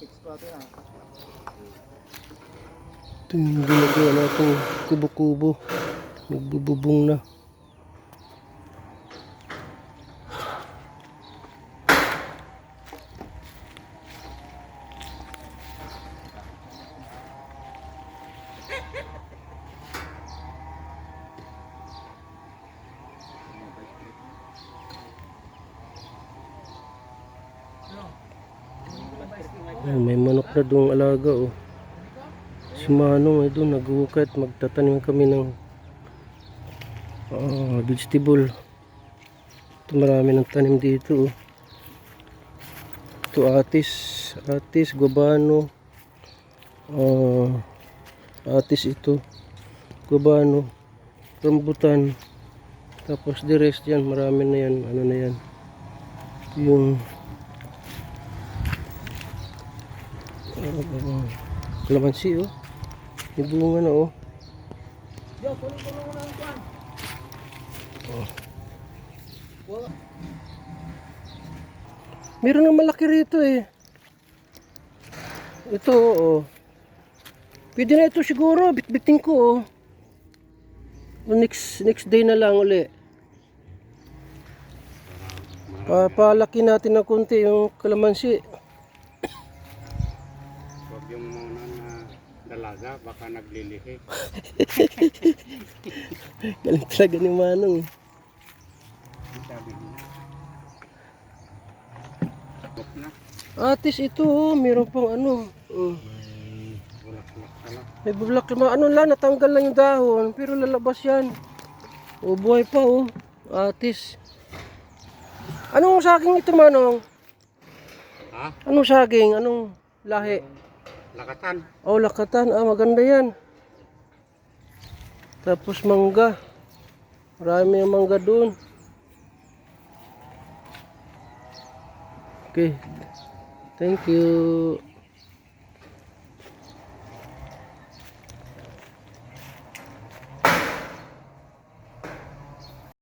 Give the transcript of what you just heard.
Ito yung ginagawa natin kubo-kubo. Nagbububong na. Ayan, may manok na doong alaga oh. Si Manong ay doon nag-uukit. Magtatanim kami ng vegetable. Ito marami ng tanim dito oh. Ito atis, guabano. Atis ito, guabano, rambutan. Tapos the rest yan, marami na yan. Ano na yan? Yung kalamansi oh. May bunga na oh. Meron na malaki rito eh. Ito oh. Pwede na ito siguro, bitbitin ko oh. Next day na lang uli. Palaki natin ng konti yung kalamansi. Huwag yung muna na dalaga, baka naglilihi. Galing talaga ni Manong. Sabi niya. Buk na. Atis ito oh, meron pang ano. Bulak-bulak pala. May bulak, ano lang, natanggal lang yung dahon, pero lalabas yan. O buhay pa oh, atis. Anong saging ito Manong? Ha? Anong saging? Anong lahi? Lakatan. Oh, lakatan. Maganda yan. Tapos mangga. Marami yung mangga doon. Okay. Thank you.